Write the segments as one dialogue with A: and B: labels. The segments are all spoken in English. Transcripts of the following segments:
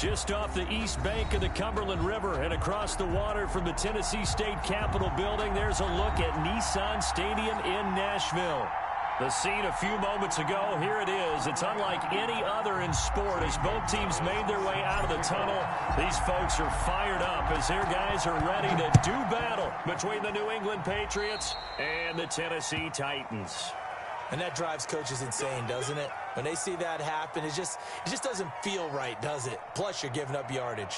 A: Just off the east bank of the Cumberland River and across the water from the Tennessee State Capitol building, there's a look at Nissan Stadium in Nashville. The scene a few moments ago, here it is. It's unlike any other in sport as both teams made their way out of the tunnel. These folks are fired up as their guys are ready to do battle between the New England Patriots and the Tennessee Titans.
B: And that drives coaches insane, doesn't it? When they see that happen, it just doesn't feel right, does it? Plus, you're giving up yardage.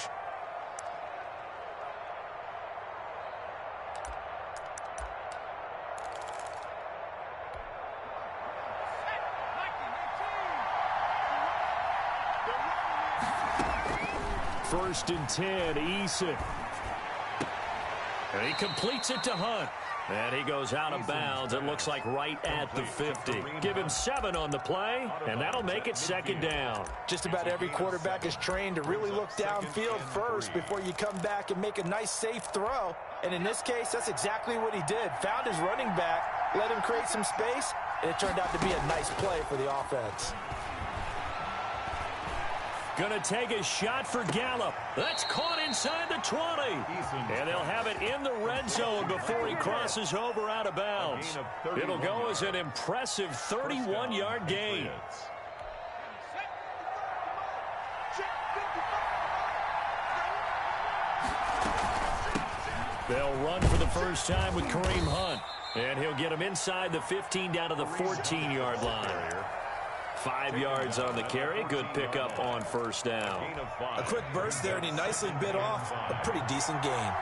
A: First and 10, Eason. And he completes it to Hunt. And he goes out of bounds, it looks like right at the 50. Give him 7 on the play, and that'll make it second down.
B: Just about every quarterback is trained to really look downfield first before you come back and make a nice, safe throw. And in this case, that's exactly what he did. Found his running back, let him create some space, and it turned out to be a nice play for the offense.
A: Gonna take a shot for Gallup. That's caught inside the 20. And they'll have it in the red zone before he crosses over out of bounds. It'll go as an impressive 31-yard gain. They'll run for the first time with Kareem Hunt. And he'll get him inside the 15 down to the 14-yard line. 5 yards on the carry. Good pickup on first down.
B: A quick burst there, and he nicely bit off a pretty decent gain.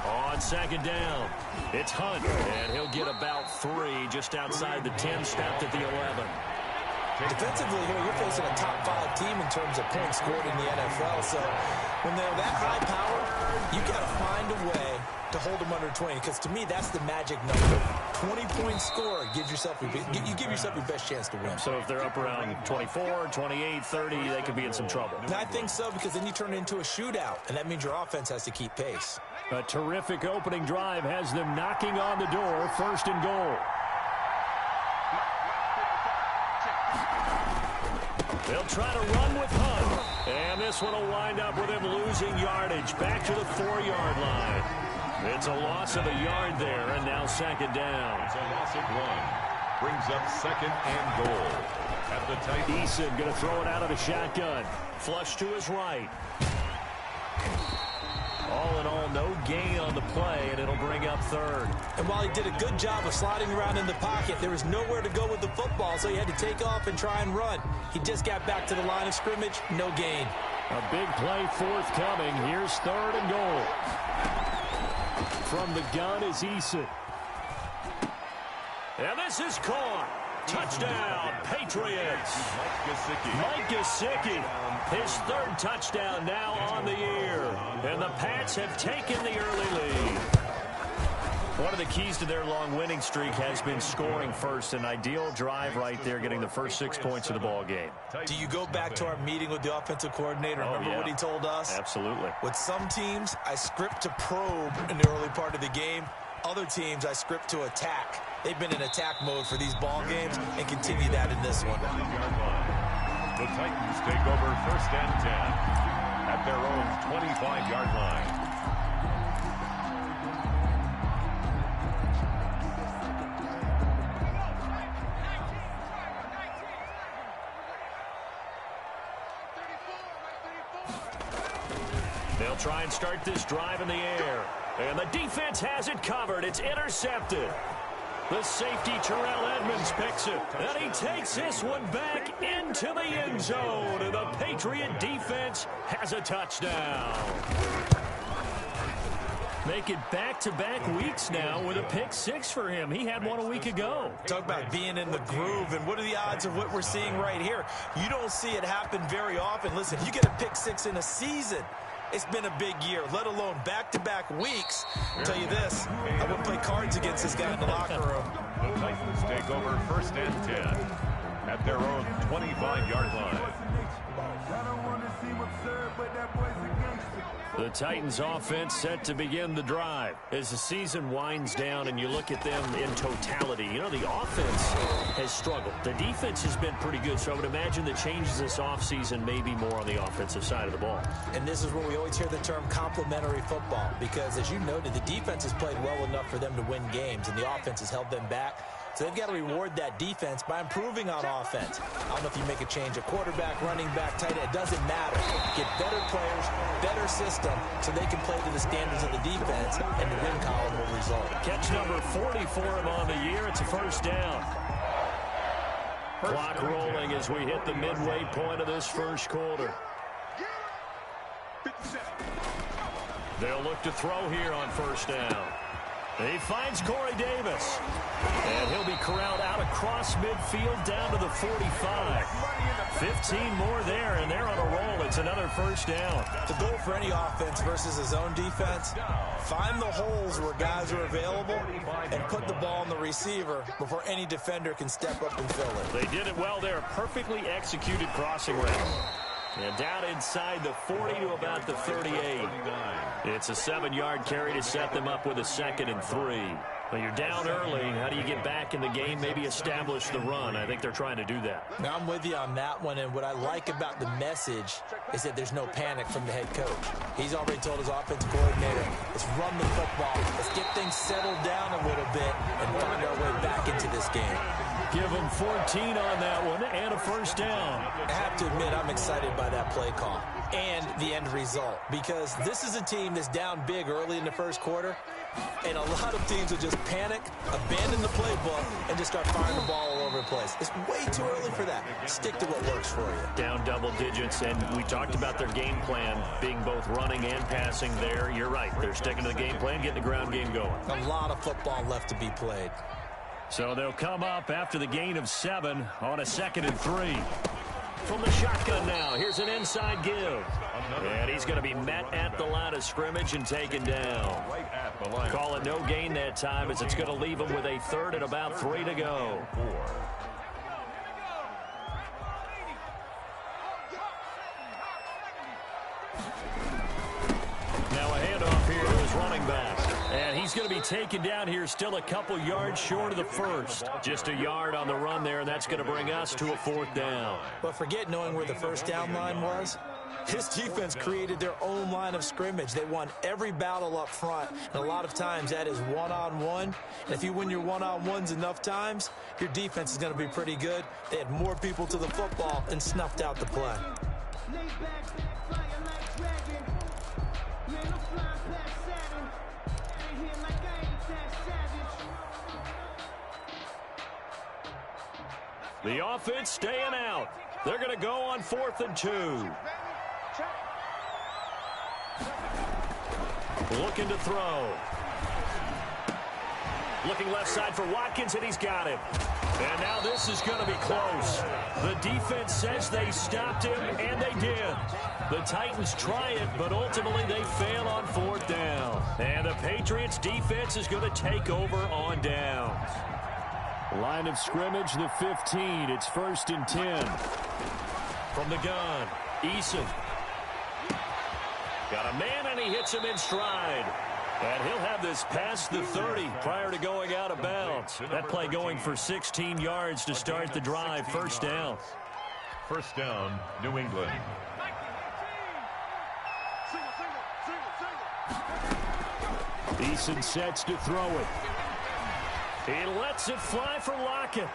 A: On second down, it's Hunt, and he'll get about 3 just outside the 10, stopped at the 11.
B: Defensively here, you're facing a top-5 team in terms of points scored in the NFL, so when they're that high power, you got to find a way to hold them under 20, because to me, that's the magic number. 20-point score gives yourself you give yourself your best chance to win.
A: So if they're up around 24, 28, 30, they could be in some trouble.
B: And I think so, because then you turn it into a shootout, and that means your offense has to keep pace.
A: A terrific opening drive has them knocking on the door, first and goal. They'll try to run with Hunt, and this one will wind up with him losing yardage back to the 4-yard line. It's a loss of a yard there, and now second down.
C: It's a loss of 1. Brings up second and goal. At the tight.
A: Eason going to throw it out of the shotgun. Flush to his right. All in all, no gain on the play, and it'll bring up third.
B: And while he did a good job of sliding around in the pocket, there was nowhere to go with the football, so he had to take off and try and run. He just got back to the line of scrimmage, no gain.
A: A big play forthcoming. Here's third and goal. From the gun is Eason. And this is caught. Touchdown, Patriots. Mike Gesicki, his 3rd touchdown now on the year. And the Pats have taken the early lead. One of the keys to their long winning streak has been scoring first. An ideal drive right there, getting the first 6 points of the ball game.
B: Do you go back to our meeting with the offensive coordinator? Remember what he told us?
A: Absolutely.
B: With some teams, I script to probe in the early part of the game. Other teams, I script to attack. They've been in attack mode for these ball games and continue that in this one.
C: The Titans take over first and 10 at their own 25-yard line.
A: They'll try and start this drive in the air. And the defense has it covered. It's intercepted. The safety, Terrell Edmonds, picks it. And he takes this one back into the end zone. And the Patriot defense has a touchdown. Make it back-to-back weeks now with a pick 6 for him. He had one a week ago.
B: Talk about being in the groove, and what are the odds of what we're seeing right here? You don't see it happen very often. Listen, you get a pick 6 in a season, it's been a big year, let alone back-to-back weeks. I'll tell you this, I wouldn't play cards against this guy in the locker room.
C: The Titans take over first and 10 at their own 25-yard line.
A: The Titans offense set to begin the drive. As the season winds down and you look at them in totality, you know, the offense has struggled. The defense has been pretty good, so I would imagine the changes this offseason may be more on the offensive side of the ball.
B: And this is where we always hear the term complementary football, because as you noted, the defense has played well enough for them to win games, and the offense has held them back. So they've got to reward that defense by improving on offense. I don't know if you make a change, a quarterback, running back, tight end, it doesn't matter. Get better players, better system, so they can play to the standards of the defense, and the win column will result.
A: Catch number 40 for him on the year. It's a first down. Clock rolling as we hit the midway point of this first quarter. They'll look to throw here on first down. He finds Corey Davis. And he'll be corralled out across midfield down to the 45. 15 more there, and they're on a roll. It's another first down.
B: The goal for any offense versus a zone defense, find the holes where guys are available and put the ball on the receiver before any defender can step up and fill it.
A: They did it well there. Perfectly executed crossing route. And down inside the 40 to about the 38. It's a 7-yard carry to set them up with a 2nd and 3. Well, you're down early. How do you get back in the game, maybe establish the run? I think they're trying to do that.
B: Now, I'm with you on that one, and what I like about the message is that there's no panic from the head coach. He's already told his offensive coordinator, let's run the football, let's get things settled down a little bit and find our way back into this game.
A: Give them 14 on that one and a first down.
B: I have to admit, I'm excited by that play call and the end result, because this is a team that's down big early in the first quarter, and a lot of teams will just panic, abandon the playbook, and just start firing the ball all over the place. It's way too early for that. Stick to what works for you.
A: Down double digits, and we talked about their game plan being both running and passing there. You're right. They're sticking to the game plan, getting the ground game going.
B: A lot of football left to be played.
A: So they'll come up after the gain of 7 on a 2nd and 3. From the shotgun now, here's an inside give. And he's going to be met at the line of scrimmage and taken down. Call it no gain that time, as it's going to leave him with a 3rd and about 3 to go. Now a handoff here to his running back. And he's going to be taken down here, still a couple yards short of the first. Just a yard on the run there, and that's going to bring us to a 4th down.
B: But forget knowing where the first down line was. This defense created their own line of scrimmage. They won every battle up front, and a lot of times that is one-on-one. And if you win your one-on-ones enough times, your defense is going to be pretty good. They had more people to the football and snuffed out the play.
A: The offense staying out. They're going to go on 4th and 2. Looking to throw. Looking left side for Watkins, and he's got him. And now this is going to be close. The defense says they stopped him, and they did. The Titans try it, but ultimately they fail on 4th down. And the Patriots defense is going to take over on downs. Line of scrimmage, the 15. It's 1st and 10. From the gun, Eason. Got a man, and he hits him in stride. And he'll have this past the 30 prior to going out of bounds. That play going for 16 yards to start the drive. 1st down.
C: 1st down, New England.
A: Eason sets to throw it. He lets it fly for Lockett.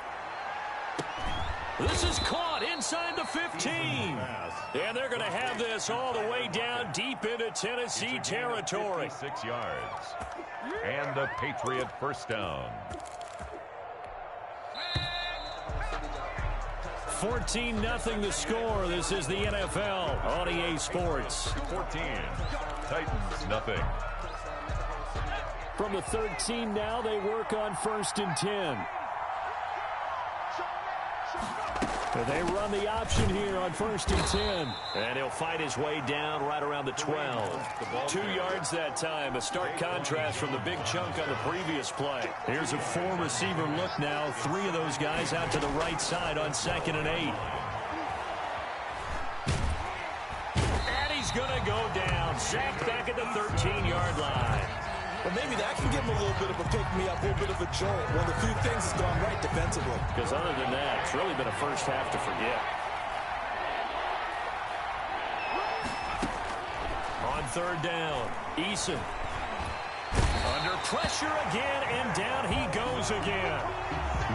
A: This is caught inside the 15. And they're going to have this all the way down deep into Tennessee territory.
C: 6 yards. And the Patriot 1st down.
A: 14-0 the score. This is the NFL on EA Sports.
C: 14. Titans, nothing.
A: From the 13 now, they work on 1st and 10. And they run the option here on 1st and 10. And he'll fight his way down right around the 12. 2 yards that time. A stark contrast from the big chunk on the previous play. Here's a 4-receiver look now. 3 of those guys out to the right side on 2nd and 8. is going to go down. Sacked back at the 13-yard line.
B: Well, maybe that can give him a little bit of a pick-me-up, a little bit of a jolt. One of the few things that's gone right defensively.
A: Because other than that, it's really been a first half to forget. On third down, Eason. Under pressure again, and down he goes again.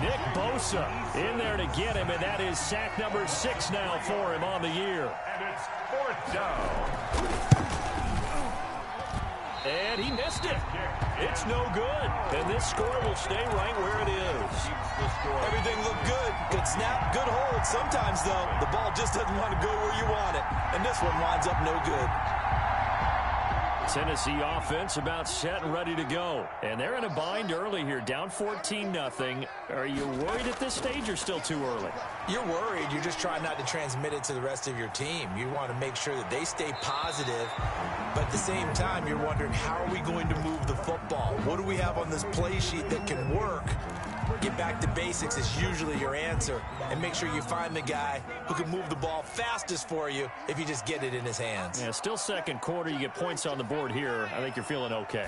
A: Nick Bosa in there to get him, and that is sack number 6 now for him on the year.
C: And it's 4th down.
A: And he missed it. It's no good. And this score will stay right where it is.
B: Everything looked good. Good snap, good hold. Sometimes, though, the ball just doesn't want to go where you want it. And this one winds up no good.
A: Tennessee offense about set and ready to go. And they're in a bind early here, down 14-0. Are you worried at this stage or still too early?
B: You're worried. You're just trying not to transmit it to the rest of your team. You want to make sure that they stay positive. But at the same time, you're wondering, how are we going to move the football? What do we have on this play sheet that can work? Get back to basics is usually your answer. And make sure you find the guy who can move the ball fastest for you if you just get it in his hands.
A: Yeah, still second quarter. You get points on the board here. I think you're feeling okay.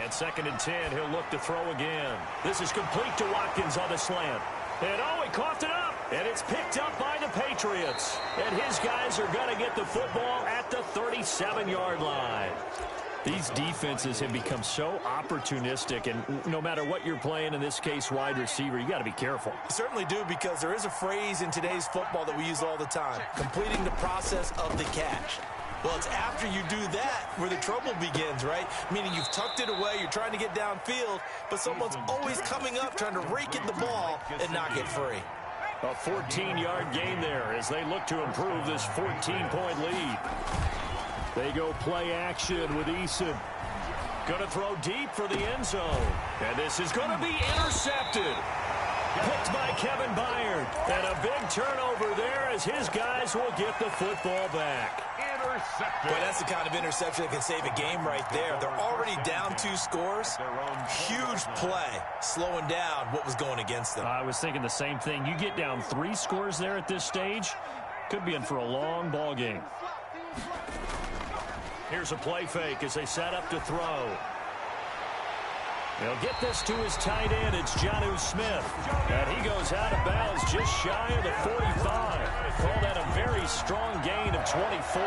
A: And 2nd and 10. He'll look to throw again. This is complete to Watkins on the slant. And oh, he coughed it up. And it's picked up by the Patriots. And his guys are going to get the football at the 37-yard line. These defenses have become so opportunistic, and no matter what you're playing, in this case wide receiver, you got to be careful.
B: You certainly do, because there is a phrase in today's football that we use all the time: completing the process of the catch. Well, it's after you do that where the trouble begins, right? Meaning you've tucked it away, you're trying to get downfield, but someone's always coming up trying to rake at the ball and knock it free.
A: A 14-yard gain there as they look to improve this 14-point lead. They go play action with Eason. Going to throw deep for the end zone. And this is going to be intercepted. Picked by Kevin Byard. And a big turnover there as his guys will get the football back.
C: Intercepted.
B: Boy, that's the kind of interception that can save a game right there. They're already down 2 scores. Huge play, slowing down what was going against them.
A: I was thinking the same thing. You get down 3 scores there at this stage, could be in for a long ball game. Here's a play fake as they set up to throw. They'll get this to his tight end. It's Jonnu Smith. And he goes out of bounds just shy of the 45. Call that a very strong gain of 24.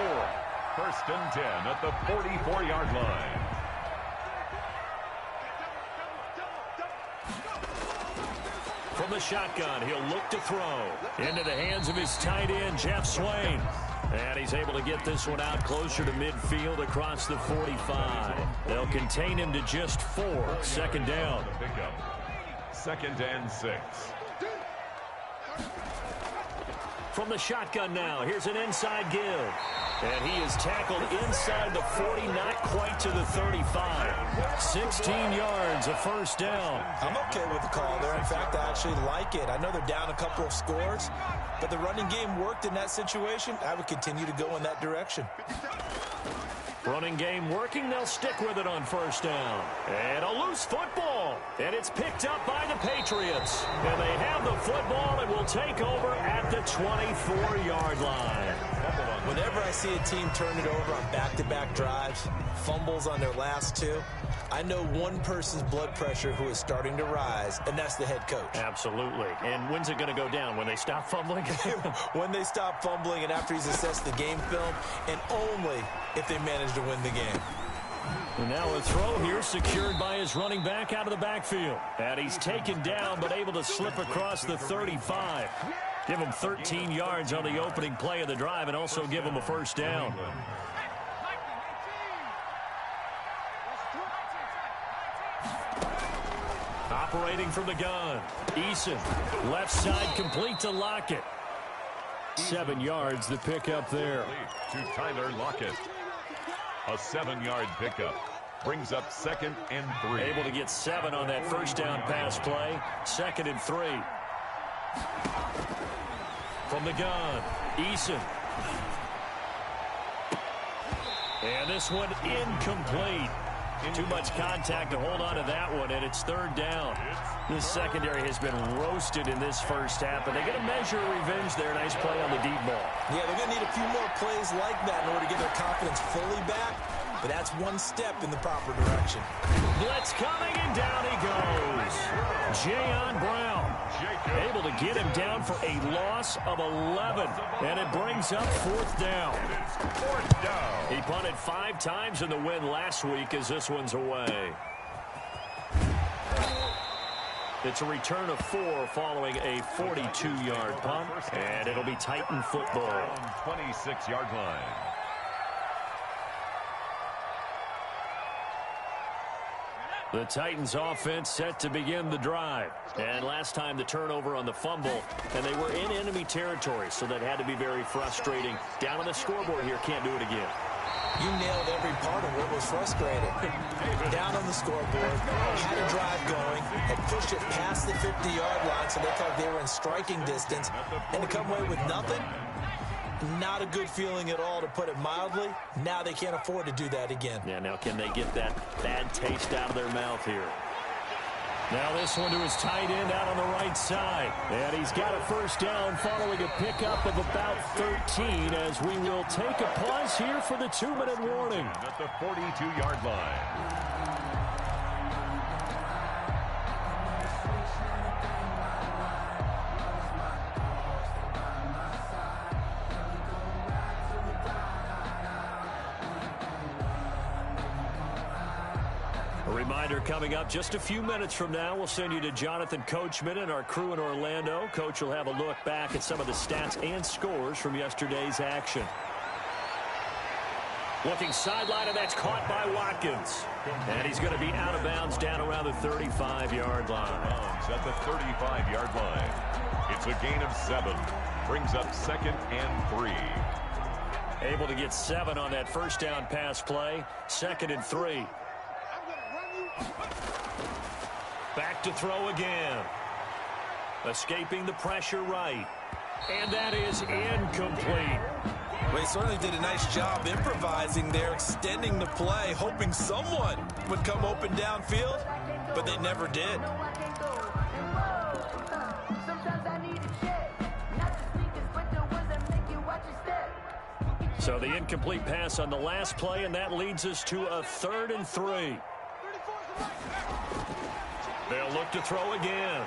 C: 1st and 10 at the 44-yard line.
A: From the shotgun, he'll look to throw. Into the hands of his tight end, Jeff Swain. And he's able to get this one out closer to midfield across the 45. They'll contain him to just 4. 2nd down.
C: 2nd and 6.
A: From the shotgun now, here's an inside give. And he is tackled inside the 40, not quite to the 35. 16 yards, a 1st down.
B: I'm okay with the call there. In fact, I actually like it. I know they're down a couple of scores, but the running game worked in that situation. I would continue to go in that direction.
A: Running game working. They'll stick with it on 1st down. And a loose football. And it's picked up by the Patriots. And they have the football and will take over at the 24-yard line.
B: Whenever I see a team turn it over on back-to-back drives, fumbles on their last 2, I know one person's blood pressure who is starting to rise, and that's the head coach.
A: Absolutely. And when's it going to go down? When they stop fumbling?
B: When they stop fumbling and after he's assessed the game film, and only if they manage to win the game.
A: And now a throw here secured by his running back out of the backfield. And he's taken down but able to slip across the 35. Give him 13 yards on the opening play of the drive and also give him a 1st down. Operating from the gun. Eason, left side complete to Lockett. 7 yards the pickup there.
C: To Tyler Lockett. A 7-yard pickup. Brings up 2nd and 3.
A: Able to get 7 on that 1st down pass play. 2nd and 3. From the gun, Eason. And this one incomplete. Too much contact to hold on to that one, and it's third down. This secondary has been roasted in this first half, but they get a measure of revenge there. Nice play on the deep ball.
B: Yeah, they're going to need a few more plays like that in order to get their confidence fully back, but that's one step in the proper direction.
A: Blitz coming, and down he goes. Jayon Brown able to get him down for a loss of 11, and it brings up fourth down. He punted 5 times in the win last week as this one's away. It's a return of 4 following a 42-yard punt, and it'll be Titan football.
C: 26-yard line.
A: The Titans offense set to begin the drive. And last time the turnover on the fumble, and they were in enemy territory, so that had to be very frustrating. Down on the scoreboard here, can't do it again.
B: You nailed every part of what was frustrating. Down on the scoreboard, had a drive going, had pushed it past the 50-yard line so they thought they were in striking distance, and to come away with nothing, not a good feeling at all, to put it mildly. Now they can't afford to do that again.
A: Yeah, now can they get that bad taste out of their mouth here? Now this one to his tight end out on the right side. And he's got a first down following a pickup of about 13 as we will take a pause here for the 2-minute warning.
C: At the 42-yard line.
A: Reminder coming up just a few minutes from now. We'll send you to Jonathan Coachman and our crew in Orlando. Coach will have a look back at some of the stats and scores from yesterday's action. Looking sideline, and that's caught by Watkins. And he's going to be out of bounds down around the 35-yard line.
C: At the 35-yard line. It's a gain of 7. Brings up 2nd and 3.
A: Able to get 7 on that first down pass play. 2nd and 3. Back to throw again. Escaping the pressure right. And that is incomplete.
B: Well, he certainly did a nice job improvising there, extending the play, hoping someone would come open downfield, but they never did.
A: So the incomplete pass on the last play, and that leads us to a 3rd and 3. They'll look to throw again.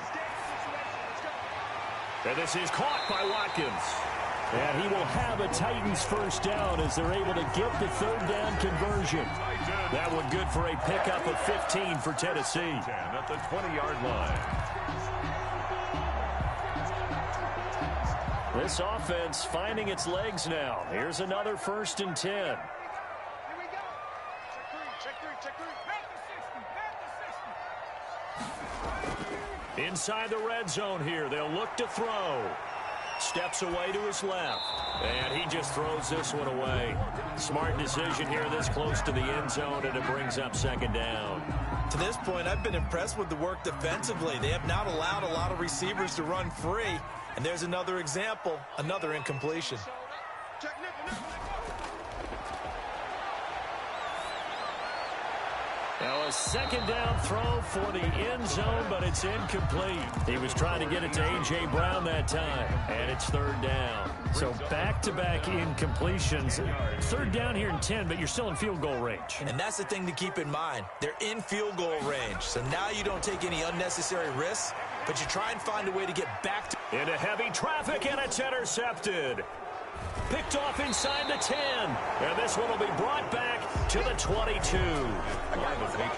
A: And this is caught by Watkins. And he will have a Titans first down as they're able to get the 3rd down conversion. That one good for a pickup of 15 for Tennessee.
C: 10 at the 20-yard line.
A: This offense finding its legs now. Here's another 1st and 10. Inside the red zone here. They'll look to throw. Steps away to his left. And he just throws this one away. Smart decision here this close to the end zone, and it brings up 2nd down.
B: To this point, I've been impressed with the work defensively. They have not allowed a lot of receivers to run free. And there's another example, another incompletion.
A: Now a 2nd down throw for the end zone, but it's incomplete. He was trying to get it to A.J. Brown that time, and it's 3rd down. So back-to-back incompletions. 3rd down here in 10, but you're still in field goal range.
B: And that's the thing to keep in mind. They're in field goal range, so now you don't take any unnecessary risks, but you try and find a way to get back to...
A: Into heavy traffic, and it's intercepted. Picked off inside the 10. And this one will be brought back to the 22.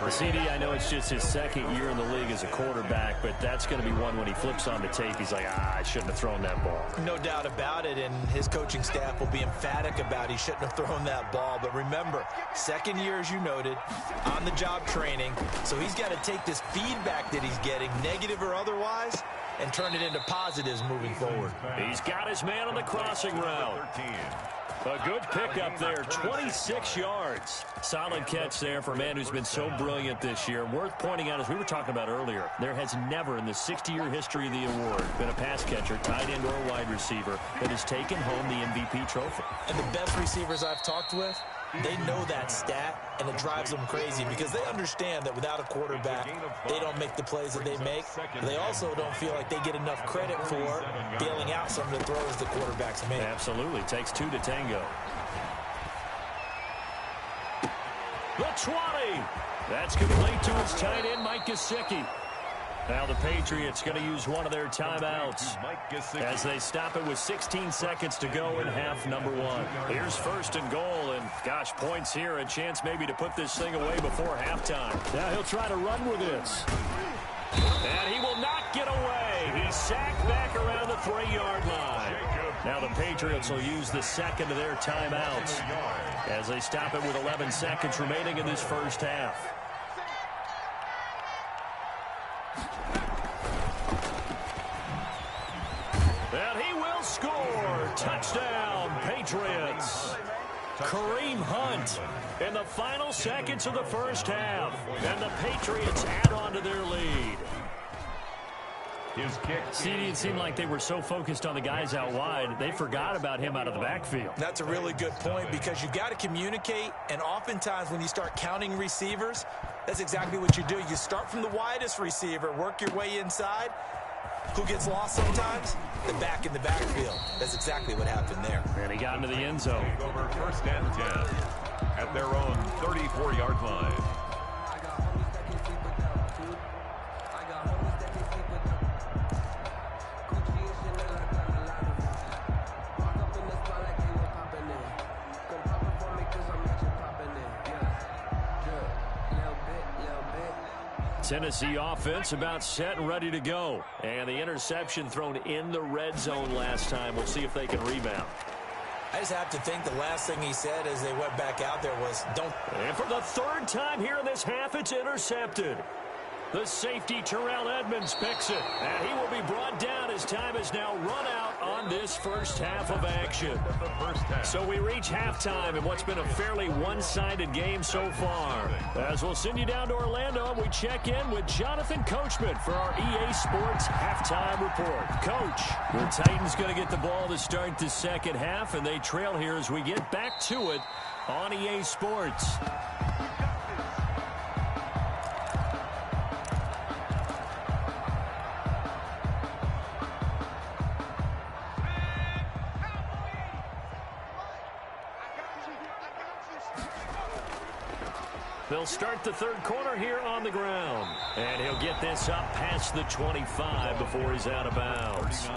A: CD, I know it's just his 2nd year in the league as a quarterback, but that's going to be one when he flips on the tape. He's like, I shouldn't have thrown that ball.
B: No doubt about it, and his coaching staff will be emphatic about he shouldn't have thrown that ball. But remember, 2nd year, as you noted, on-the-job training. So he's got to take this feedback that he's getting, negative or otherwise, and turn it into positives moving forward.
A: He's got his man on the crossing route. A good pickup there, 26 yards. Solid catch there for a man who's been so brilliant this year. Worth pointing out, as we were talking about earlier, there has never in the 60-year history of the award been a pass catcher, tight end, or a wide receiver that has taken home the MVP trophy.
B: And the best receivers I've talked with, they know that stat, and it drives them crazy because they understand that without a quarterback, they don't make the plays that they make. They also don't feel like they get enough credit for bailing out some of the throws the quarterbacks make.
A: Absolutely. Takes two to tango. The 20. That's complete to his tight end, Mike Gesicki. Now the Patriots going to use one of their timeouts as they stop it with 16 seconds to go in half number one. Here's first and goal, and gosh, points here, a chance maybe to put this thing away before halftime. Now he'll try to run with this. And he will not get away. He's sacked back around the 3-yard line. Now the Patriots will use the second of their timeouts as they stop it with 11 seconds remaining in this first half. And he will score. Touchdown, Patriots. Kareem Hunt in the final seconds of the first half. And the Patriots add on to their lead.
C: His kick.
A: See, it seemed like they were so focused on the guys out wide, they forgot about him out of the backfield.
B: That's a really good point because you've got to communicate, and oftentimes when you start counting receivers, that's exactly what you do. You start from the widest receiver, work your way inside. Who gets lost sometimes? The back in the backfield. That's exactly what happened there.
A: And he got into the end zone.
C: Over first and 10 at their own 34-yard line.
A: Tennessee offense about set and ready to go. And the interception thrown in the red zone last time. We'll see if they can rebound.
B: I just have to think the last thing he said as they went back out there was, don't.
A: And for the third time here in this half, it's intercepted. The safety, Terrell Edmonds, picks it. And he will be brought down as time is now run out on this first half of action. So we reach halftime in what's been a fairly one-sided game so far. As we'll send you down to Orlando, and we check in with Jonathan Coachman for our EA Sports Halftime Report. Coach, the Titans going to get the ball to start the second half, and they trail here as we get back to it on EA Sports. They'll start the third quarter here on the ground. And he'll get this up past the 25 before he's out of bounds.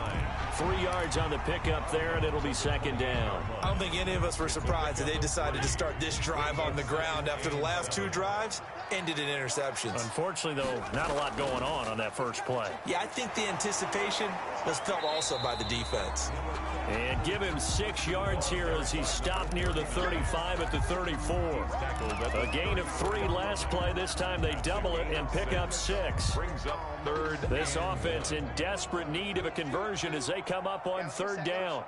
A: 3 yards on the pickup there, and it'll be second down.
B: I don't think any of us were surprised that they decided to start this drive on the ground after the last two drives ended in interceptions.
A: Unfortunately, though, not a lot going on that first play.
B: Yeah, I think the anticipation was felt also by the defense.
A: And give him 6 yards here as he stopped near the 35 at the 34. A gain of 3 last play. This time they double it and pick up 6.
C: Brings up third.
A: This offense in desperate need of a conversion as they come up on third down.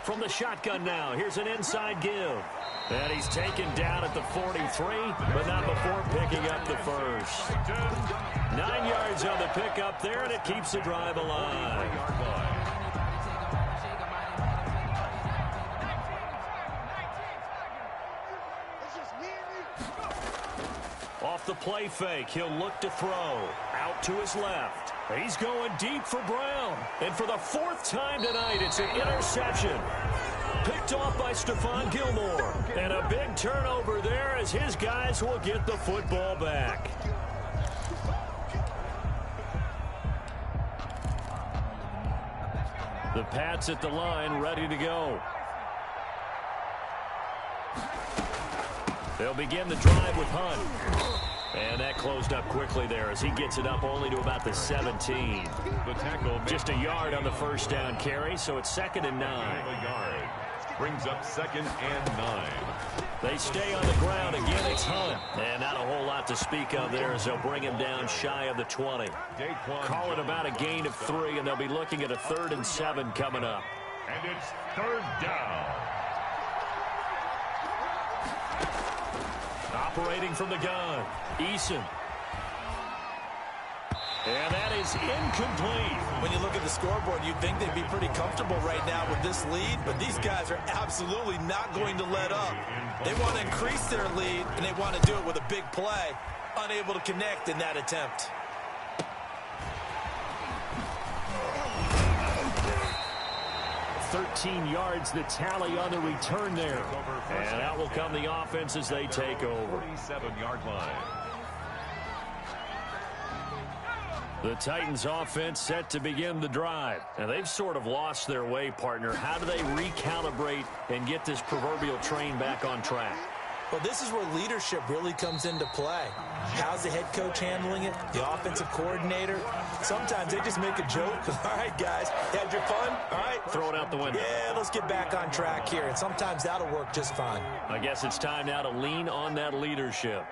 A: From the shotgun now, here's an inside give. And he's taken down at the 43, but not before picking up the first. 9 yards on the pickup there, and it keeps the drive alive. Off the play fake, he'll look to throw. Out to his left. He's going deep for Brown. And for the 4th time tonight, it's an interception. Picked off by Stephon Gilmore. And a big turnover there as his guys will get the football back. The Pats at the line, ready to go. They'll begin the drive with Hunt. And that closed up quickly there as he gets it up only to about the 17.
C: The tackle
A: just a yard on the first down carry, so it's 2nd and 9.
C: Brings up 2nd and 9.
A: They stay on the ground. Again, it's Hunt. And not a whole lot to speak of there as they'll bring him down shy of the 20. Call it about a gain of 3, and they'll be looking at a 3rd and 7 coming up.
C: And it's 3rd down.
A: Operating from the gun, Eason. And that is incomplete.
B: When you look at the scoreboard, you'd think they'd be pretty comfortable right now with this lead, but these guys are absolutely not going to let up. They want to increase their lead, and they want to do it with a big play. Unable to connect in that attempt.
A: $13 yards the tally on the return there. And out will come the offense as they take over.
C: 47-yard line.
A: The Titans offense set to begin the drive. And they've sort of lost their way, partner. How do they recalibrate and get this proverbial train back on track?
B: Well, this is where leadership really comes into play. How's the head coach handling it? The offensive coordinator? Sometimes they just make a joke. All right, guys, had your fun? All right.
A: Throw it out the window.
B: Yeah, let's get back on track here. And sometimes that'll work just fine.
A: I guess it's time now to lean on that leadership.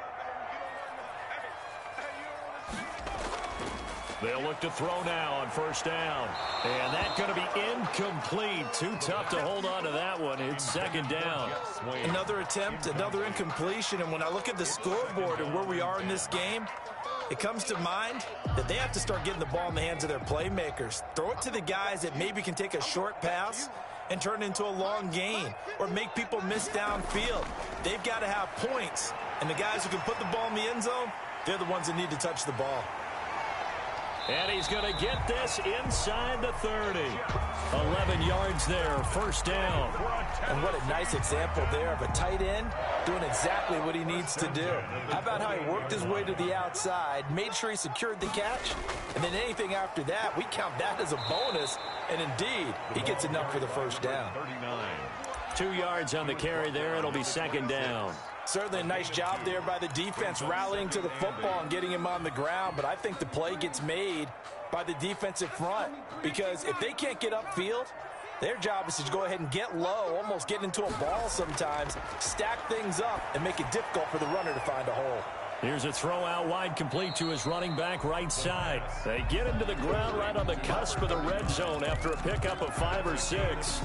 A: They'll look to throw now on first down. And that's going to be incomplete. Too tough to hold on to that one. It's second down.
B: Another attempt, another incompletion. And when I look at the scoreboard and where we are in this game, it comes to mind that they have to start getting the ball in the hands of their playmakers. Throw it to the guys that maybe can take a short pass and turn it into a long gain or make people miss downfield. They've got to have points. And the guys who can put the ball in the end zone, they're the ones that need to touch the ball.
A: And he's going to get this inside the 30. 11 yards there, first down.
B: And what a nice example there of a tight end doing exactly what he needs to do. How about how he worked his way to the outside, made sure he secured the catch, and then anything after that, we count that as a bonus. And indeed, he gets enough for the first down.
A: 2 yards on the carry there. It'll be second down.
B: Certainly a nice job there by the defense rallying to the football and getting him on the ground, but I think the play gets made by the defensive front because if they can't get upfield, their job is to go ahead and get low, almost get into a ball sometimes, stack things up, and make it difficult for the runner to find a hole.
A: Here's a throw out wide complete to his running back right side. They get him to the ground right on the cusp of the red zone after a pickup of 5 or 6.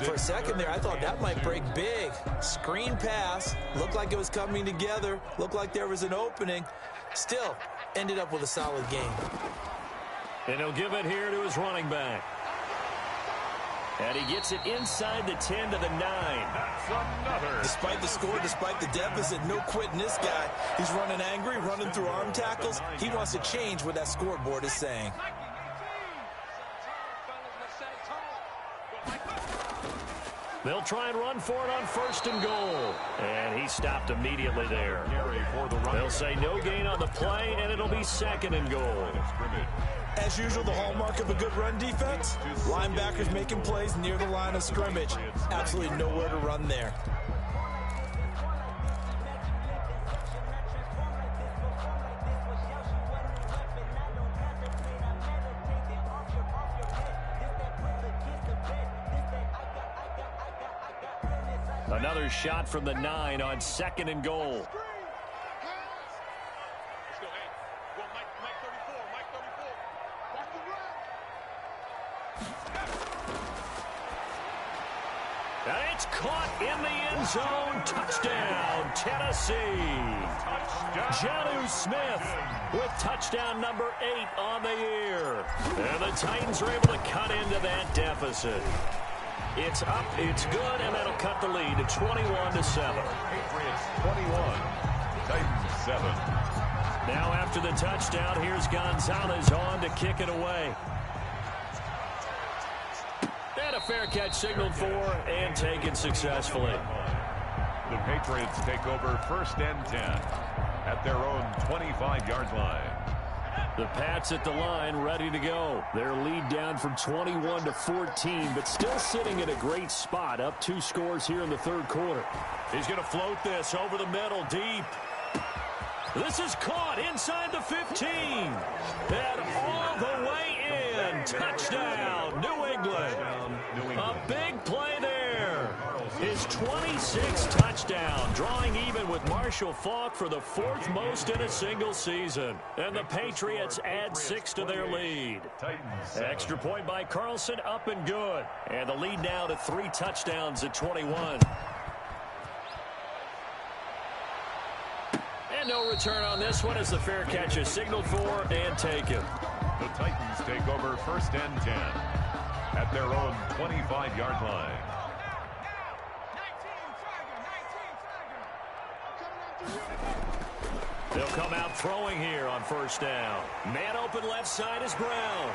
B: For a second there, I thought that might break big. Screen pass, looked like it was coming together, looked like there was an opening. Still, ended up with a solid game.
A: And he'll give it here to his running back. And he gets it inside the 10 to the 9.
C: That's another.
B: Despite the score, despite the deficit, no quitting this guy. He's running angry, running through arm tackles. He wants to change what that scoreboard is saying.
A: They'll try and run for it on first and goal. And he stopped immediately there. They'll say no gain on the play, and it'll be second and goal.
B: As usual, the hallmark of a good run defense, linebackers making plays near the line of scrimmage. Absolutely nowhere to run there.
A: Another shot from the 9 on second and goal. And it's caught in the end zone. Touchdown, Tennessee. Jonnu Smith with touchdown number 8 on the year. And the Titans are able to cut into that deficit. It's up, it's good, and that'll cut the lead to 21-7.
C: Patriots 21, Titans 7.
A: Now after the touchdown, here's Gonzalez on to kick it away. And a fair catch signaled for and taken successfully.
C: The Patriots take over first and 10 at their own 25-yard line.
A: The Pats at the line ready to go. Their lead down from 21 to 14, but still sitting in a great spot, up 2 scores here in the third quarter. He's going to float this over the middle deep. This is caught inside the 15. And all the way in. Touchdown, New England. A big play there. His 26th touchdown, drawing even with Marshall Faulk for the 4th most in a single season. And the Patriots add 6 to their lead. Extra point by Carlson, up and good. And the lead now to 3 touchdowns at 21. And And no return on this one as the fair catch is signaled for and taken.
C: The Titans take over 1st and 10 at their own 25-yard line.
A: They'll come out throwing here on 1st down. Man open left side is Brown.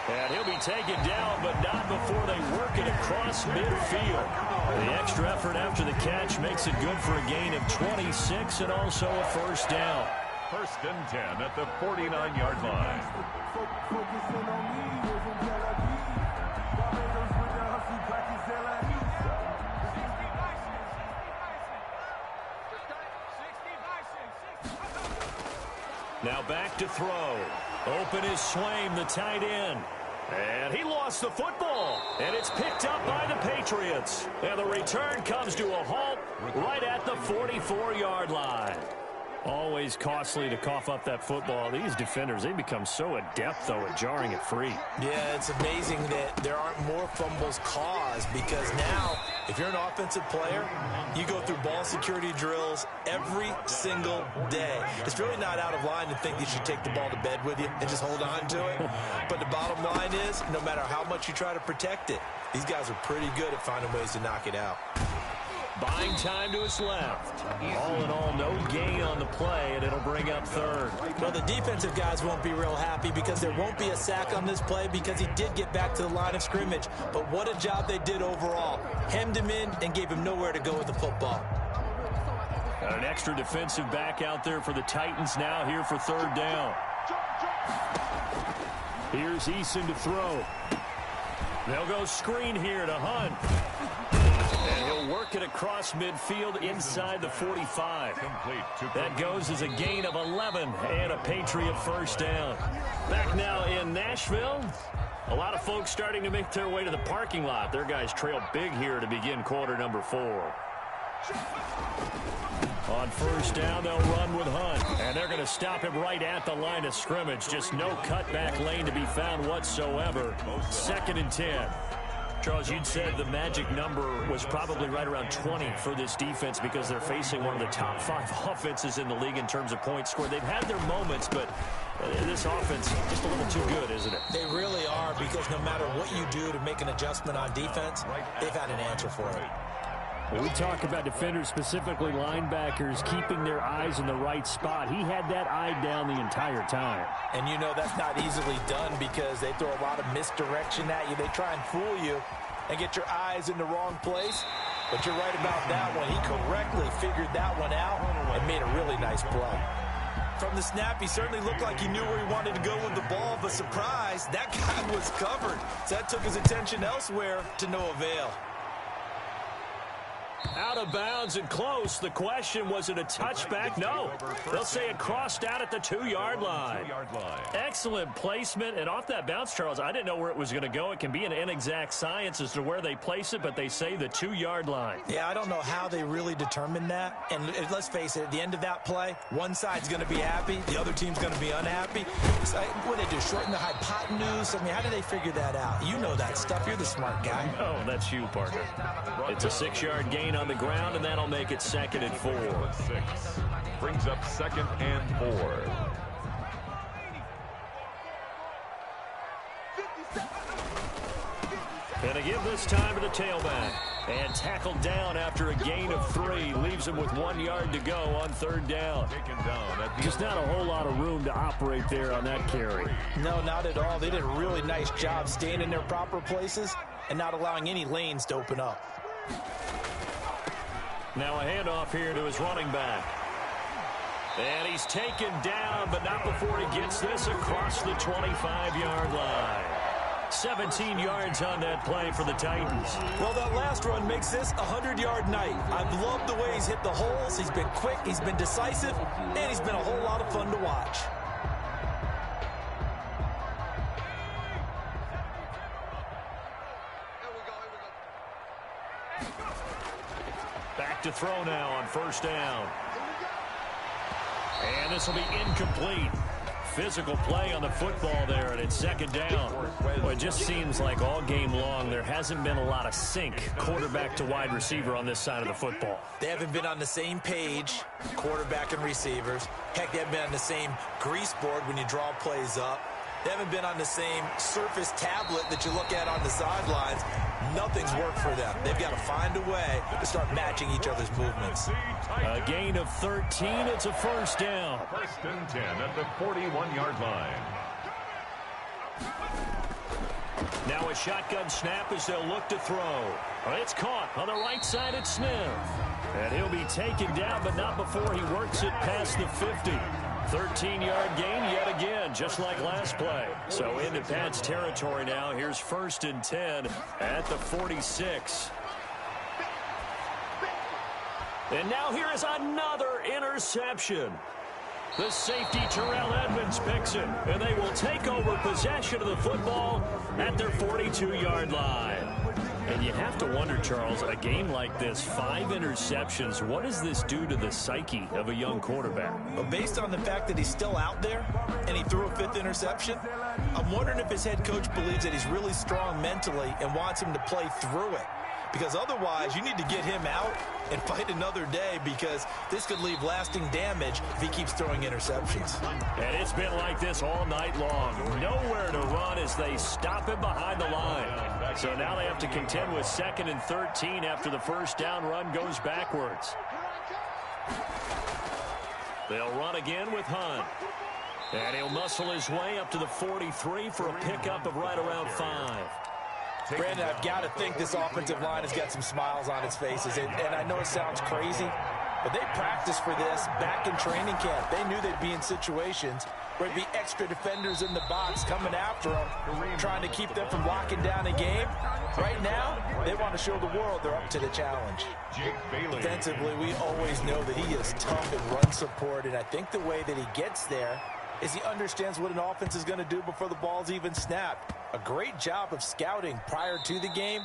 A: And he'll be taken down, but not before they work it across midfield. The extra effort after the catch makes it good for a gain of 26 and also a 1st down.
C: 1st and 10 at the 49-yard line.
A: Now back to throw. Open is Swaim, the tight end. And he lost the football. And it's picked up by the Patriots. And the return comes to a halt right at the 44-yard line. Always costly to cough up that football. These defenders, they become so adept, though, at jarring it free.
B: Yeah, it's amazing that there aren't more fumbles caused because now, if you're an offensive player, you go through ball security drills every single day. It's really not out of line to think you should take the ball to bed with you and just hold on to it. But the bottom line is, no matter how much you try to protect it, these guys are pretty good at finding ways to knock it out.
A: Buying time to his left. All in all, no gain on the play, and it'll bring up 3rd.
B: Well, the defensive guys won't be real happy because there won't be a sack on this play because he did get back to the line of scrimmage. But what a job they did overall. Hemmed him in and gave him nowhere to go with the football.
A: Got an extra defensive back out there for the Titans now here for 3rd down. Here's Eason to throw. They'll go screen here to Hunt. And he'll work it across midfield inside the 45. That goes as a gain of 11 and a Patriot 1st down. Back now in Nashville. A lot of folks starting to make their way to the parking lot. Their guys trail big here to begin quarter number 4. On 1st down, they'll run with Hunt. And they're going to stop him right at the line of scrimmage. Just no cutback lane to be found whatsoever. 2nd and 10. Charles, you'd said the magic number was probably right around 20 for this defense because they're facing one of the top 5 offenses in the league in terms of points scored. They've had their moments, but this offense just a little too good, isn't it?
B: They really are because no matter what you do to make an adjustment on defense, they've had an answer for it.
A: When we talk about defenders, specifically linebackers, keeping their eyes in the right spot. He had that eye down the entire time.
B: And you know that's not easily done because they throw a lot of misdirection at you. They try and fool you and get your eyes in the wrong place. But you're right about that one. He correctly figured that one out and made a really nice play. From the snap, he certainly looked like he knew where he wanted to go with the ball, but surprise, that guy was covered. So that took his attention elsewhere to no avail.
A: Out of bounds and close. The question, was it a touchback? No. They'll say it crossed out at the 2-yard line. Excellent placement. And off that bounce, Charles, I didn't know where it was going to go. It can be an inexact science as to where they place it, but they say the 2-yard line.
B: Yeah, I don't know how they really determined that. And let's face it, at the end of that play, one side's going to be happy, the other team's going to be unhappy. It's like, what do they do, shorten the hypotenuse? I mean, how do they figure that out? You know that stuff. You're the smart guy.
A: Oh, that's you, partner. It's a 6-yard gain on the ground, and that'll make it 2nd and 4.
C: 6 brings up 2nd and 4.
A: And again this time to the tailback. And tackled down after a gain of 3. Leaves him with 1 yard to go on 3rd down. Just not a whole lot of room to operate there on that carry.
B: No, not at all. They did a really nice job staying in their proper places and not allowing any lanes to open up.
A: Now a handoff here to his running back. And he's taken down, but not before he gets this across the 25-yard line. 17 yards on that play for the Titans.
B: Well, that last run makes this a 100-yard night. I've loved the way he's hit the holes. He's been quick, he's been decisive, and he's been a whole lot of fun to watch.
A: Back to throw now on 1st down. And this will be incomplete. physical play on the football there, and it's second down. Well, it just seems like all game long there hasn't been a lot of sync quarterback to wide receiver on this side of the football.
B: They haven't been on the same page, quarterback and receivers. Heck, they haven't been on the same grease board when you draw plays up. They haven't been on the same surface tablet that you look at on the sidelines. Nothing's worked for them. They've got to find a way to start matching each other's movements.
A: A gain of 13. It's a first down.
C: First and 10 at the 41-yard line.
A: Now a shotgun snap as they'll look to throw. It's caught on the right side at Smith. And he'll be taken down, but not before he works it past the 50. 13-yard gain yet again, just like last play. So into Pat's territory now. Here's first and 10 at the 46. And now here is another interception. The safety, Terrell Edmonds, picks it, and they will take over possession of the football at their 42-yard line. And you have to wonder, Charles, a game like this, 5 interceptions, what does this do to the psyche of a young quarterback?
B: Well, based on the fact that he's still out there and he threw a 5th interception, I'm wondering if his head coach believes that he's really strong mentally and wants him to play through it. Because otherwise, you need to get him out and fight another day, because this could leave lasting damage if he keeps throwing interceptions.
A: And it's been like this all night long. Nowhere to run as they stop him behind the line. So now they have to contend with 2nd and 13 after the first down run goes backwards. They'll run again with Hunt. And he'll muscle his way up to the 43 for a pickup of right around 5.
B: Brandon, I've got to think this offensive line has got some smiles on its faces. And I know it sounds crazy, but they practiced for this back in training camp. They knew they'd be in situations where there'd be extra defenders in the box coming after them, trying to keep them from locking down a game. Right now, they want to show the world they're up to the challenge. Defensively, we always know that he is tough in run support, and I think the way that he gets there is he understands what an offense is going to do before the ball's even snapped. A great job of scouting prior to the game,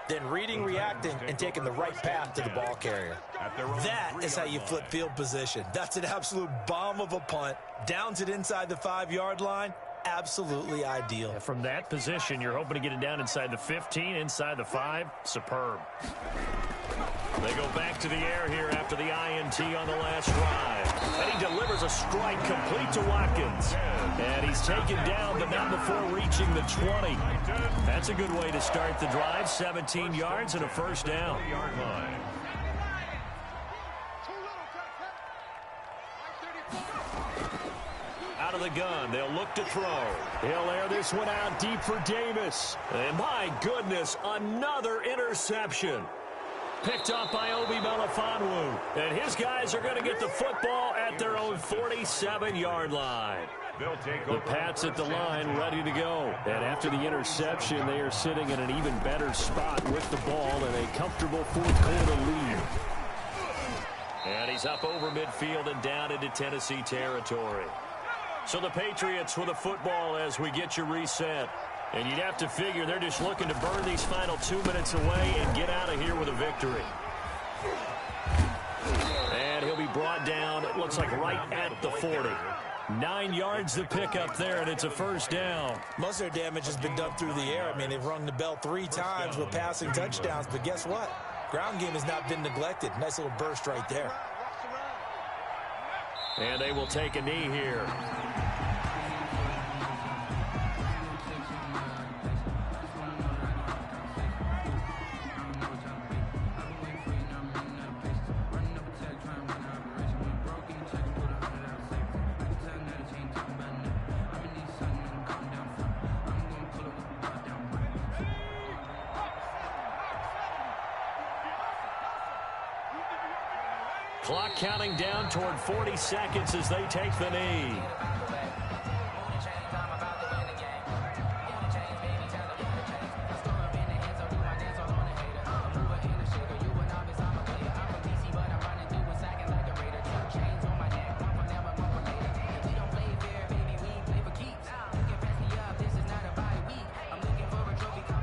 B: then reading, reacting, and taking the right path to the ball carrier. That is how you flip field position. That's an absolute bomb of a punt. Downs it inside the 5-yard line. Absolutely ideal.
A: From that position, you're hoping to get it down inside the 15, inside the 5. Superb. They go back to the air here after the INT on the last drive. And he delivers a strike complete to Watkins. And he's taken down, but not before reaching the 20. That's a good way to start the drive. 17 yards and a first down. Out of the gun, they'll look to throw. He'll air this one out deep for Davis. And my goodness, another interception. Picked up by Obi Melifonwu. And his guys are going to get the football at their own 47-yard line. The Pats at the line ready to go. And after the interception, they are sitting in an even better spot with the ball and a comfortable fourth-quarter lead. And he's up over midfield and down into Tennessee territory. So the Patriots with the football as we get you reset. And you'd have to figure they're just looking to burn these final 2 minutes away and get out of here with a victory. And he'll be brought down, it looks like right at the 40. 9 yards to pick up there, and it's a first down.
B: Most of their damage has been done through the air. I mean, they've rung the bell 3 times with passing touchdowns, but guess what? Ground game has not been neglected. Nice little burst right there.
A: And they will take a knee here. Clock counting down toward 40 seconds as they take the knee.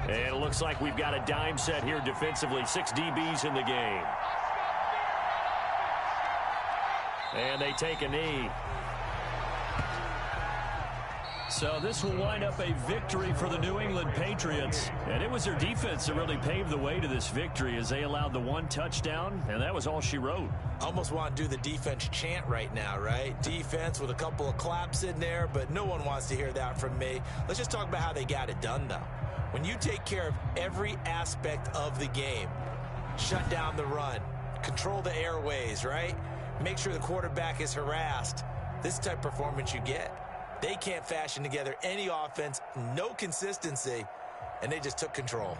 A: And it looks like we've got a dime set here defensively. 6 DBs in the game. And they take a knee. So this will wind up a victory for the New England Patriots. And it was their defense that really paved the way to this victory as they allowed the 1 touchdown, and that was all she wrote.
B: Almost want to do the defense chant right now, right? Defense with a couple of claps in there, but no one wants to hear that from me. Let's just talk about how they got it done, though. When you take care of every aspect of the game, shut down the run, control the airways, right? Make sure the quarterback is harassed. This type of performance you get. They can't fashion together any offense, no consistency, and they just took control.